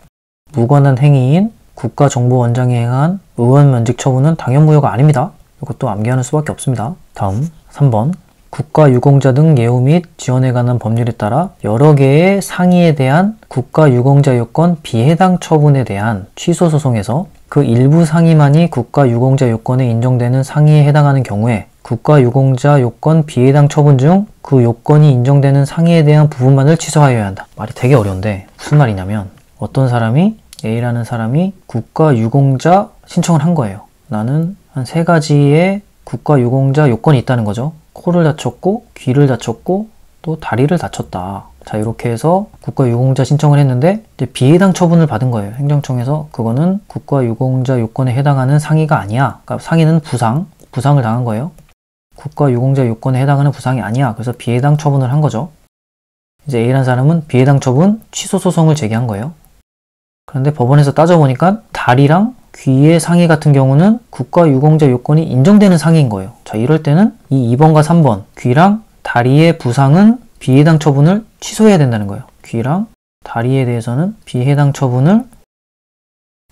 무관한 행위인 국가정보원장이 행한 의원 면직 처분은 당연 무효가 아닙니다. 이것도 암기하는 수밖에 없습니다. 다음 3번 국가유공자 등 예우 및 지원에 관한 법률에 따라 여러 개의 상의에 대한 국가유공자 요건 비해당 처분에 대한 취소 소송에서 그 일부 상의만이 국가유공자 요건에 인정되는 상의에 해당하는 경우에 국가유공자 요건 비해당 처분 중 그 요건이 인정되는 상의에 대한 부분만을 취소하여야 한다. 말이 되게 어려운데 무슨 말이냐면 어떤 사람이 A라는 사람이 국가유공자 신청을 한 거예요. 나는 한 3가지의 국가유공자 요건이 있다는 거죠. 코를 다쳤고 귀를 다쳤고 또 다리를 다쳤다. 자, 이렇게 해서 국가유공자 신청을 했는데 이제 비해당 처분을 받은 거예요. 행정청에서 그거는 국가유공자 요건에 해당하는 상의가 아니야. 그러니까 상의는 부상을 당한 거예요. 국가유공자 요건에 해당하는 부상이 아니야. 그래서 비해당 처분을 한 거죠. 이제 A라는 사람은 비해당 처분 취소 소송을 제기한 거예요. 그런데 법원에서 따져보니까 다리랑 귀의 상의 같은 경우는 국가유공자 요건이 인정되는 상의인 거예요. 자, 이럴 때는 이 2번과 3번 귀랑 다리의 부상은 비해당 처분을 취소해야 된다는 거예요. 귀랑 다리에 대해서는 비해당 처분을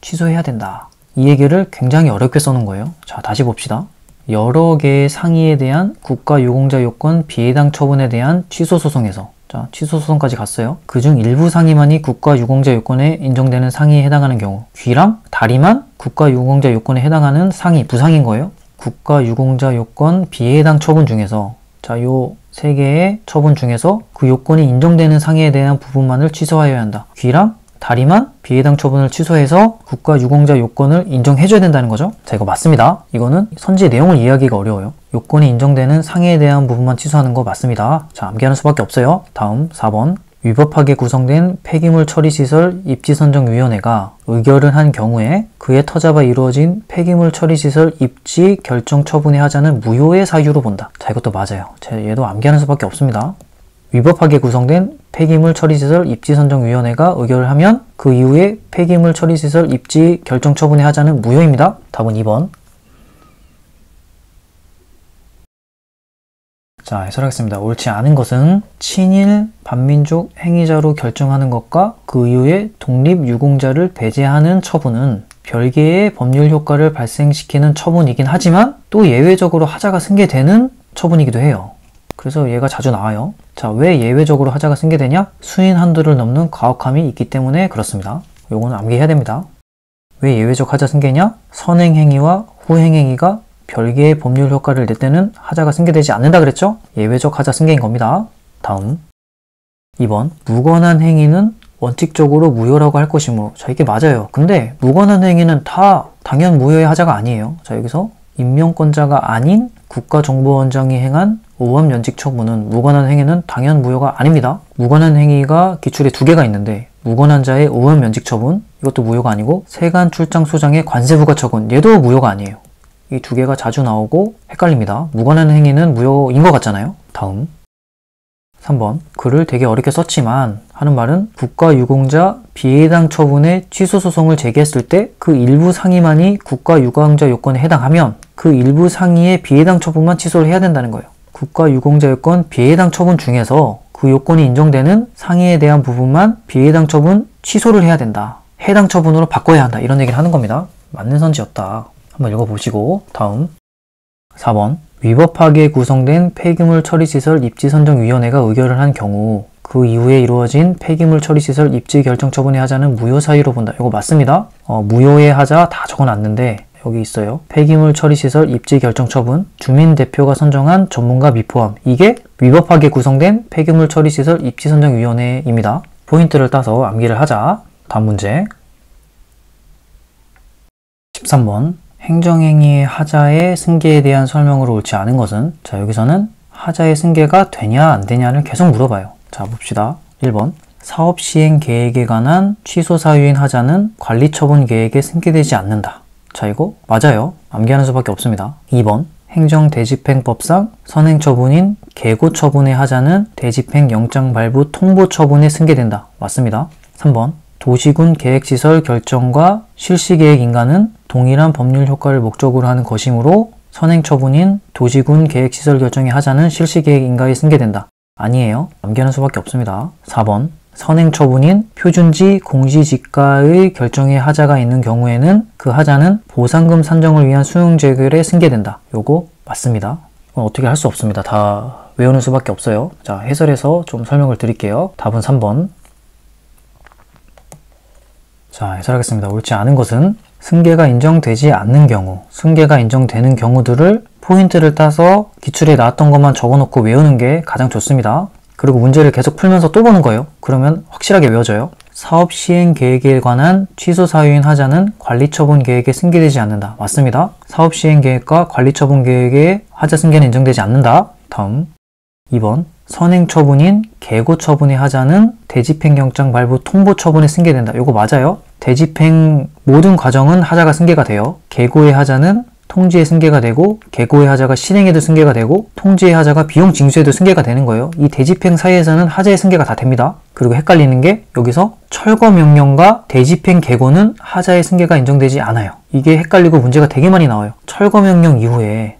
취소해야 된다. 이 얘기를 굉장히 어렵게 써놓은 거예요. 자, 다시 봅시다. 여러 개의 상의에 대한 국가유공자 요건 비해당 처분에 대한 취소 소송에서 자, 취소 소송까지 갔어요. 그중 일부 상의만이 국가유공자 요건에 인정되는 상의에 해당하는 경우 귀랑 다리만 국가유공자 요건에 해당하는 상의, 부상인 거예요. 국가유공자 요건 비해당 처분 중에서 자, 요 3개의 처분 중에서 그 요건이 인정되는 상의에 대한 부분만을 취소하여야 한다. 귀랑 다리만 비해당 처분을 취소해서 국가유공자 요건을 인정해줘야 된다는 거죠. 자, 이거 맞습니다. 이거는 선지 내용을 이해하기가 어려워요. 요건이 인정되는 상해에 대한 부분만 취소하는 거 맞습니다. 자, 암기하는 수밖에 없어요. 다음 4번 위법하게 구성된 폐기물 처리시설 입지선정위원회가 의결을 한 경우에 그에 터잡아 이루어진 폐기물 처리시설 입지 결정 처분의 하자는 무효의 사유로 본다. 자, 이것도 맞아요. 얘도 암기하는 수밖에 없습니다. 위법하게 구성된 폐기물 처리시설 입지선정위원회가 의결을 하면 그 이후에 폐기물 처리시설 입지 결정 처분의 하자는 무효입니다. 답은 2번. 자, 해설하겠습니다. 옳지 않은 것은 친일 반민족 행위자로 결정하는 것과 그 이후에 독립유공자를 배제하는 처분은 별개의 법률 효과를 발생시키는 처분이긴 하지만 또 예외적으로 하자가 승계되는 처분이기도 해요. 그래서 얘가 자주 나와요. 자, 왜 예외적으로 하자가 승계되냐? 수인 한도를 넘는 가혹함이 있기 때문에 그렇습니다. 요거는 암기해야 됩니다. 왜 예외적 하자 승계냐? 선행행위와 후행행위가 별개의 법률 효과를 낼 때는 하자가 승계되지 않는다 그랬죠? 예외적 하자 승계인 겁니다. 다음 2번 무관한 행위는 원칙적으로 무효라고 할 것이므로 자, 이게 맞아요. 근데 무관한 행위는 다 당연 무효의 하자가 아니에요. 자, 여기서 임명권자가 아닌 국가정보원장이 행한 의원 면직 처분은 무관한 행위는 당연 무효가 아닙니다. 무관한 행위가 기출에 2개가 있는데 무관한 자의 의원 면직 처분 이것도 무효가 아니고 세관 출장 소장의 관세 부과 처분 얘도 무효가 아니에요. 이 2개가 자주 나오고 헷갈립니다. 무관한 행위는 무효인 것 같잖아요. 다음 3번. 글을 되게 어렵게 썼지만 하는 말은 국가유공자 비해당 처분의 취소 소송을 제기했을 때 그 일부 상위만이 국가유공자 요건에 해당하면 그 일부 상위의 비해당 처분만 취소를 해야 된다는 거예요. 국가유공자 요건 비해당 처분 중에서 그 요건이 인정되는 상위에 대한 부분만 비해당 처분 취소를 해야 된다. 해당 처분으로 바꿔야 한다. 이런 얘기를 하는 겁니다. 맞는 선지였다. 한번 읽어보시고 다음 4번. 위법하게 구성된 폐기물 처리시설 입지선정위원회가 의결을 한 경우 그 이후에 이루어진 폐기물 처리시설 입지 결정 처분의 하자는 무효 사유로 본다. 이거 맞습니다. 무효의 하자 다 적어놨는데 여기 있어요. 폐기물 처리시설 입지 결정 처분 주민대표가 선정한 전문가 미포함. 이게 위법하게 구성된 폐기물 처리시설 입지선정위원회입니다. 포인트를 따서 암기를 하자. 다음 문제 13번. 행정행위의 하자의 승계에 대한 설명으로 옳지 않은 것은 자 여기서는 하자의 승계가 되냐 안 되냐를 계속 물어봐요. 자 봅시다. 1번. 사업 시행 계획에 관한 취소 사유인 하자는 관리처분 계획에 승계되지 않는다. 자 이거 맞아요. 암기하는 수밖에 없습니다. 2번. 행정대집행법상 선행처분인 계고처분의 하자는 대집행 영장 발부 통보 처분에 승계된다. 맞습니다. 3번. 도시군 계획시설 결정과 실시계획 인가는 동일한 법률 효과를 목적으로 하는 것이므로 선행처분인 도시군 계획시설 결정의 하자는 실시계획 인가에 승계된다. 아니에요. 암기하는 수밖에 없습니다. 4번. 선행처분인 표준지 공시지가의 결정의 하자가 있는 경우에는 그 하자는 보상금 산정을 위한 수용재결에 승계된다. 요거 맞습니다. 어떻게 할 수 없습니다. 다 외우는 수밖에 없어요. 자 해설해서 좀 설명을 드릴게요. 답은 3번. 자 해설하겠습니다. 옳지 않은 것은 승계가 인정되지 않는 경우, 승계가 인정되는 경우들을 포인트를 따서 기출에 나왔던 것만 적어놓고 외우는 게 가장 좋습니다. 그리고 문제를 계속 풀면서 또 보는 거예요. 그러면 확실하게 외워져요. 사업 시행 계획에 관한 취소 사유인 하자는 관리처분 계획에 승계되지 않는다. 맞습니다. 사업 시행 계획과 관리처분 계획의 하자 승계는 인정되지 않는다. 다음 2번. 선행처분인 계고처분의 하자는 대집행영장 발부 통보 처분에 승계된다. 이거 맞아요. 대집행 모든 과정은 하자가 승계가 돼요. 계고의 하자는 통지에 승계가 되고 계고의 하자가 실행에도 승계가 되고 통지의 하자가 비용 징수에도 승계가 되는 거예요. 이 대집행 사이에서는 하자의 승계가 다 됩니다. 그리고 헷갈리는 게 여기서 철거명령과 대집행 계고는 하자의 승계가 인정되지 않아요. 이게 헷갈리고 문제가 되게 많이 나와요. 철거명령 이후에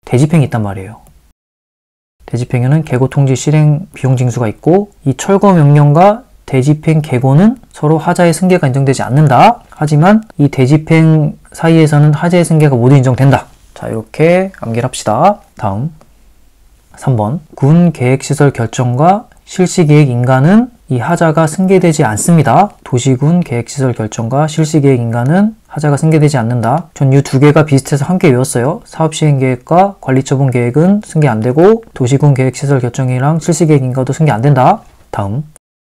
대집행이 있단 말이에요. 대집행에는 계고 통지 실행 비용 징수가 있고 이 철거명령과 대집행 계고는 서로 하자의 승계가 인정되지 않는다. 하지만 이 대집행 사이에서는 하자의 승계가 모두 인정된다. 자 이렇게 암기를 합시다. 다음 3번. 군 계획시설 결정과 실시계획 인가는 이 하자가 승계되지 않습니다. 도시군 계획시설 결정과 실시계획 인가는 하자가 승계되지 않는다. 전 이 두 개가 비슷해서 함께 외웠어요. 사업시행계획과 관리처분 계획은 승계 안되고 도시군 계획시설 결정이랑 실시계획 인가도 승계 안된다. 다음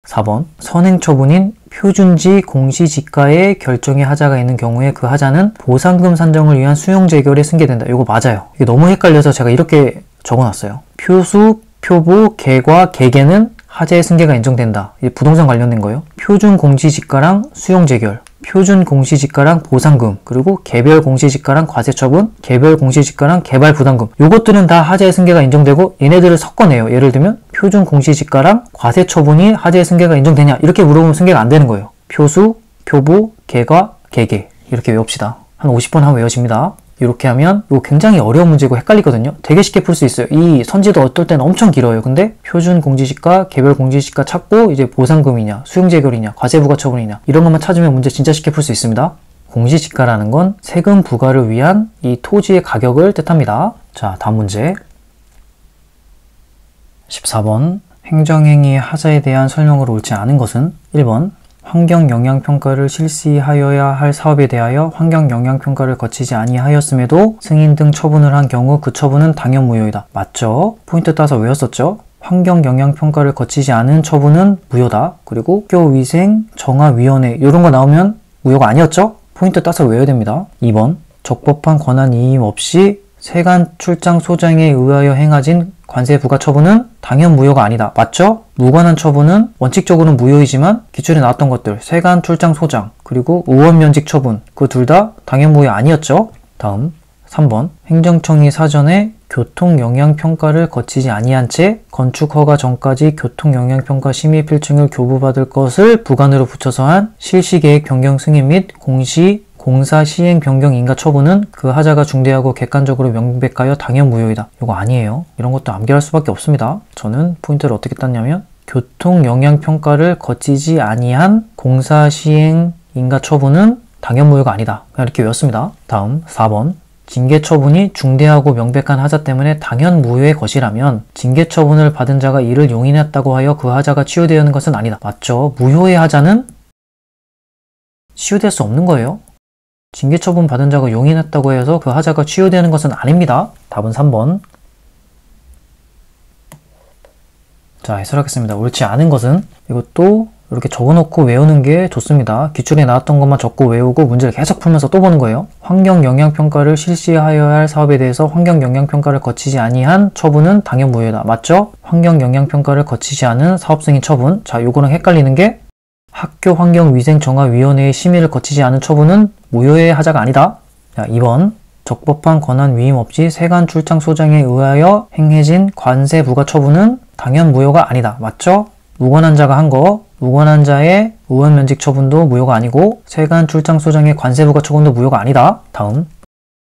4번. 선행처분인 표준지 공시지가의 결정의 하자가 있는 경우에 그 하자는 보상금 산정을 위한 수용재결에 승계된다. 이거 맞아요. 이게 너무 헷갈려서 제가 이렇게 적어놨어요. 표수, 표보, 계과, 계계는 하자의 승계가 인정된다. 이게 부동산 관련된 거예요. 표준 공시지가랑 수용재결, 표준 공시지가랑 보상금, 그리고 개별 공시지가랑 과세처분, 개별 공시지가랑 개발부담금. 요것들은 다 하자의 승계가 인정되고 얘네들을 섞어내요. 예를 들면 표준 공시지가랑 과세처분이 하자의 승계가 인정되냐 이렇게 물어보면 승계가 안 되는 거예요. 표수, 표보, 계과, 계계 이렇게 외웁시다. 한 50번 하면 외워집니다. 이렇게 하면 이거 굉장히 어려운 문제고 헷갈리거든요. 되게 쉽게 풀 수 있어요. 이 선지도 어떨 때는 엄청 길어요. 근데 표준 공시지가, 개별 공시지가 찾고 이제 보상금이냐, 수용재결이냐, 과세부과처분이냐 이런 것만 찾으면 문제 진짜 쉽게 풀 수 있습니다. 공시지가라는 건 세금 부과를 위한 이 토지의 가격을 뜻합니다. 자, 다음 문제 14번. 행정행위의 하자에 대한 설명으로 옳지 않은 것은 1번. 환경영향평가를 실시하여야 할 사업에 대하여 환경영향평가를 거치지 아니하였음에도 승인 등 처분을 한 경우 그 처분은 당연 무효이다. 맞죠? 포인트 따서 외웠었죠? 환경영향평가를 거치지 않은 처분은 무효다. 그리고 학교위생 정화위원회 이런 거 나오면 무효가 아니었죠? 포인트 따서 외워야 됩니다. 2번. 적법한 권한 이임 없이 세관 출장 소장에 의하여 행하진 관세 부과 처분은 당연 무효가 아니다. 맞죠? 무관한 처분은 원칙적으로는 무효이지만 기출에 나왔던 것들 세관 출장 소장 그리고 의원 면직 처분 그 둘 다 당연 무효 아니었죠? 다음 3번. 행정청이 사전에 교통영향평가를 거치지 아니한 채 건축허가 전까지 교통영향평가 심의 필증을 교부받을 것을 부관으로 붙여서 한 실시계획 변경 승인 및 공사 시행 변경 인가 처분은 그 하자가 중대하고 객관적으로 명백하여 당연 무효이다. 이거 아니에요. 이런 것도 암기할 수밖에 없습니다. 저는 포인트를 어떻게 땄냐면 교통영향평가를 거치지 아니한 공사 시행 인가 처분은 당연 무효가 아니다. 그냥 이렇게 외웠습니다. 다음 4번. 징계 처분이 중대하고 명백한 하자 때문에 당연 무효의 것이라면 징계 처분을 받은 자가 이를 용인했다고 하여 그 하자가 치유되는 것은 아니다. 맞죠? 무효의 하자는 치유될 수 없는 거예요. 징계 처분 받은 자가 용인했다고 해서 그 하자가 치유되는 것은 아닙니다. 답은 3번. 자, 해설하겠습니다. 옳지 않은 것은 이것도 이렇게 적어놓고 외우는 게 좋습니다. 기출에 나왔던 것만 적고 외우고 문제를 계속 풀면서 또 보는 거예요. 환경영향평가를 실시하여야 할 사업에 대해서 환경영향평가를 거치지 아니한 처분은 당연 무효다. 맞죠? 환경영향평가를 거치지 않은 사업승인 처분. 자, 요거랑 헷갈리는 게 학교환경위생정화위원회의 심의를 거치지 않은 처분은 무효의 하자가 아니다. 자, 2번. 적법한 권한 위임 없이 세관 출장 소장에 의하여 행해진 관세 부과 처분은 당연 무효가 아니다. 맞죠? 무관한 자가 한 거, 무관한 자의 의원 면직 처분도 무효가 아니고 세관 출장 소장의 관세 부과 처분도 무효가 아니다. 다음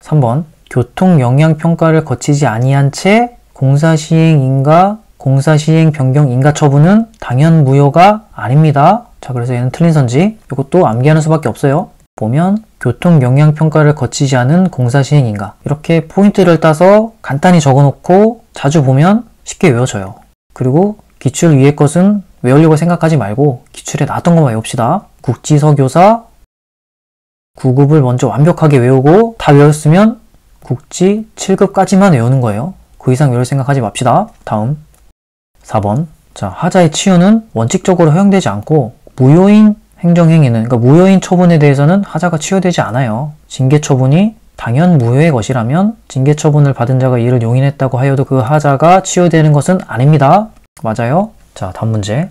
3번. 교통 영향 평가를 거치지 아니한 채 공사 시행 변경 인가 처분은 당연 무효가 아닙니다. 자, 그래서 얘는 틀린 선지. 이것도 암기하는 수밖에 없어요. 보면 교통 영향 평가를 거치지 않은 공사 시행 인가. 이렇게 포인트를 따서 간단히 적어놓고 자주 보면 쉽게 외워져요. 그리고 기출 위의 것은 외우려고 생각하지 말고 기출에 나왔던 것만 외웁시다. 국지서교사 9급을 먼저 완벽하게 외우고 다 외웠으면 국지 7급까지만 외우는 거예요. 그 이상 외울 생각하지 맙시다. 다음 4번. 자, 하자의 치유는 원칙적으로 허용되지 않고 무효인 행정행위는, 그러니까 무효인 처분에 대해서는 하자가 치유되지 않아요. 징계 처분이 당연 무효의 것이라면 징계 처분을 받은 자가 이를 용인했다고 하여도 그 하자가 치유되는 것은 아닙니다. 맞아요? 자, 다음 문제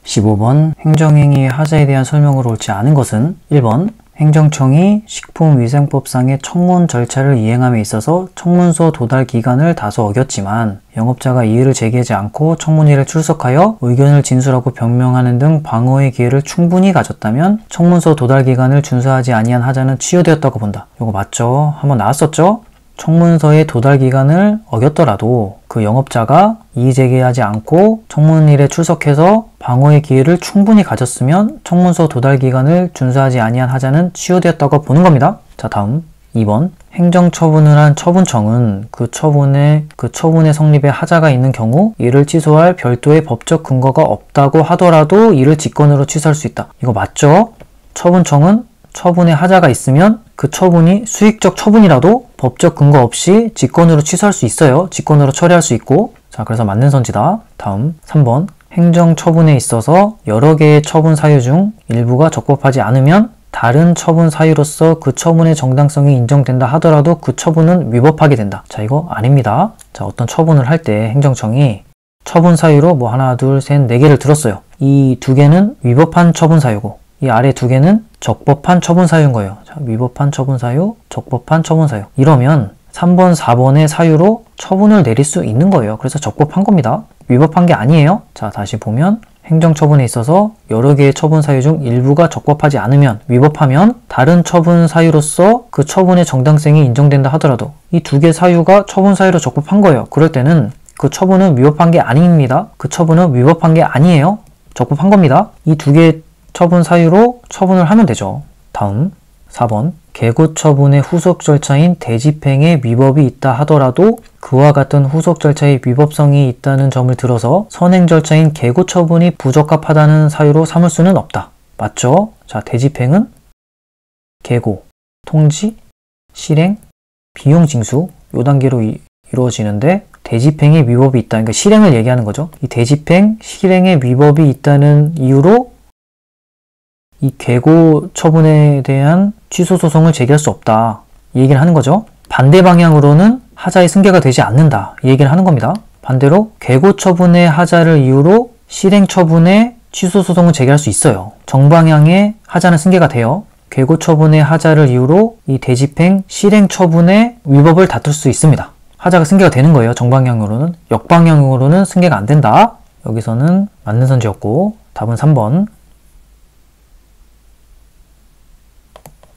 15번. 행정행위의 하자에 대한 설명으로 옳지 않은 것은 1번. 행정청이 식품위생법상의 청문 절차를 이행함에 있어서 청문서 도달 기간을 다소 어겼지만 영업자가 이의를 제기하지 않고 청문회를 출석하여 의견을 진술하고 변명하는 등 방어의 기회를 충분히 가졌다면 청문서 도달 기간을 준수하지 아니한 하자는 치유되었다고 본다. 이거 맞죠? 한번 나왔었죠? 청문서의 도달 기간을 어겼더라도 그 영업자가 이의 제기하지 않고 청문일에 출석해서 방어의 기회를 충분히 가졌으면 청문서 도달 기간을 준수하지 아니한 하자는 치유되었다고 보는 겁니다. 자, 다음 2번. 행정처분을 한 처분청은 그 처분의 성립에 하자가 있는 경우 이를 취소할 별도의 법적 근거가 없다고 하더라도 이를 직권으로 취소할 수 있다. 이거 맞죠? 처분청은 처분에 하자가 있으면 그 처분이 수익적 처분이라도 법적 근거 없이 직권으로 취소할 수 있어요. 직권으로 처리할 수 있고. 자, 그래서 맞는 선지다. 다음 3번. 행정처분에 있어서 여러 개의 처분 사유 중 일부가 적법하지 않으면 다른 처분 사유로서 그 처분의 정당성이 인정된다 하더라도 그 처분은 위법하게 된다. 자, 이거 아닙니다. 자, 어떤 처분을 할 때 행정청이 처분 사유로 뭐 하나, 둘, 셋, 네 개를 들었어요. 이 두 개는 위법한 처분 사유고 이 아래 두 개는 적법한 처분 사유인 거예요. 자, 위법한 처분 사유, 적법한 처분 사유. 이러면 3번, 4번의 사유로 처분을 내릴 수 있는 거예요. 그래서 적법한 겁니다. 위법한 게 아니에요. 자, 다시 보면 행정처분에 있어서 여러 개의 처분 사유 중 일부가 적법하지 않으면, 위법하면 다른 처분 사유로서 그 처분의 정당성이 인정된다 하더라도 이 두 개 사유가 처분 사유로 적법한 거예요. 그럴 때는 그 처분은 위법한 게 아닙니다. 그 처분은 위법한 게 아니에요. 적법한 겁니다. 이 두 개 처분 사유로 처분을 하면 되죠. 다음 4번. 개고 처분의 후속 절차인 대집행에 위법이 있다 하더라도 그와 같은 후속 절차의 위법성이 있다는 점을 들어서 선행 절차인 개고 처분이 부적합하다는 사유로 삼을 수는 없다. 맞죠? 자, 대집행은 개고, 통지, 실행, 비용 징수 요 단계로 이루어지는데 대집행에 위법이 있다. 그러니까 실행을 얘기하는 거죠. 이 대집행, 실행에 위법이 있다는 이유로 이 개고 처분에 대한 취소 소송을 제기할 수 없다. 이 얘기를 하는 거죠. 반대 방향으로는 하자의 승계가 되지 않는다. 이 얘기를 하는 겁니다. 반대로 개고 처분의 하자를 이유로 실행 처분의 취소 소송을 제기할 수 있어요. 정방향의 하자는 승계가 돼요. 계고 처분의 하자를 이유로 이 대집행 실행 처분의 위법을 다툴 수 있습니다. 하자가 승계가 되는 거예요. 정방향으로는. 역방향으로는 승계가 안 된다. 여기서는 맞는 선지였고 답은 3번.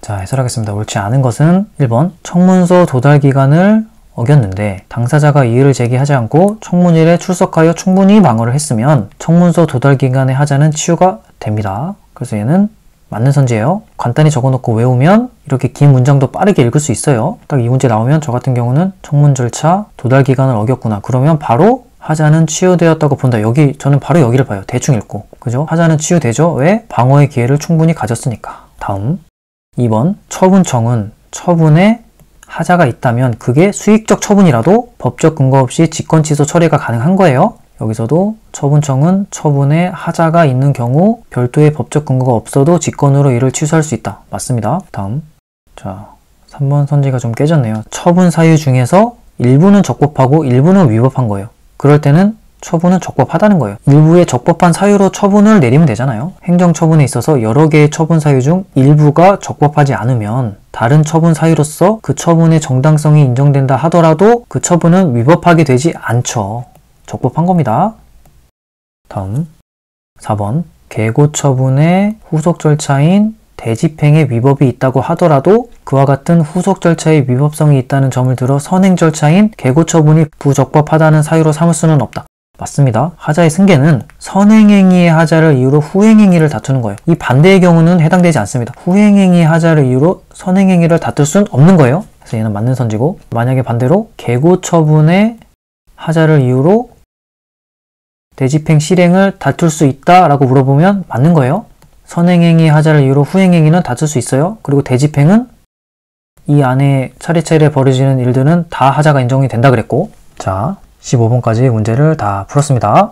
자, 해설하겠습니다. 옳지 않은 것은 1번 청문서 도달 기간을 어겼는데 당사자가 이의를 제기하지 않고 청문일에 출석하여 충분히 방어를 했으면 청문서 도달 기간의 하자는 치유가 됩니다. 그래서 얘는 맞는 선지예요. 간단히 적어놓고 외우면 이렇게 긴 문장도 빠르게 읽을 수 있어요. 딱 이 문제 나오면 저 같은 경우는 청문 절차 도달 기간을 어겼구나. 그러면 바로 하자는 치유되었다고 본다. 여기 저는 바로 여기를 봐요. 대충 읽고. 그죠? 하자는 치유되죠? 왜? 방어의 기회를 충분히 가졌으니까. 다음 2번 처분청은 처분에 하자가 있다면 그게 수익적 처분이라도 법적 근거 없이 직권 취소 처리가 가능한 거예요. 여기서도 처분청은 처분에 하자가 있는 경우 별도의 법적 근거가 없어도 직권으로 이를 취소할 수 있다. 맞습니다. 다음 자 3번 선지가 좀 깨졌네요. 처분 사유 중에서 일부는 적법하고 일부는 위법한 거예요. 그럴 때는 처분은 적법하다는 거예요. 일부의 적법한 사유로 처분을 내리면 되잖아요. 행정처분에 있어서 여러 개의 처분 사유 중 일부가 적법하지 않으면 다른 처분 사유로서 그 처분의 정당성이 인정된다 하더라도 그 처분은 위법하게 되지 않죠. 적법한 겁니다. 다음 4번 계고 처분의 후속 절차인 대집행의 위법이 있다고 하더라도 그와 같은 후속 절차의 위법성이 있다는 점을 들어 선행 절차인 계고 처분이 부적법하다는 사유로 삼을 수는 없다. 맞습니다. 하자의 승계는 선행행위의 하자를 이유로 후행행위를 다투는 거예요. 이 반대의 경우는 해당되지 않습니다. 후행행위의 하자를 이유로 선행행위를 다툴 수는 없는 거예요. 그래서 얘는 맞는 선지고 만약에 반대로 계고 처분의 하자를 이유로 대집행 실행을 다툴 수 있다라고 물어보면 맞는 거예요. 선행행위의 하자를 이유로 후행행위는 다툴 수 있어요. 그리고 대집행은 이 안에 차례차례 벌어지는 일들은 다 하자가 인정이 된다 그랬고 자 15번까지 문제를 다 풀었습니다.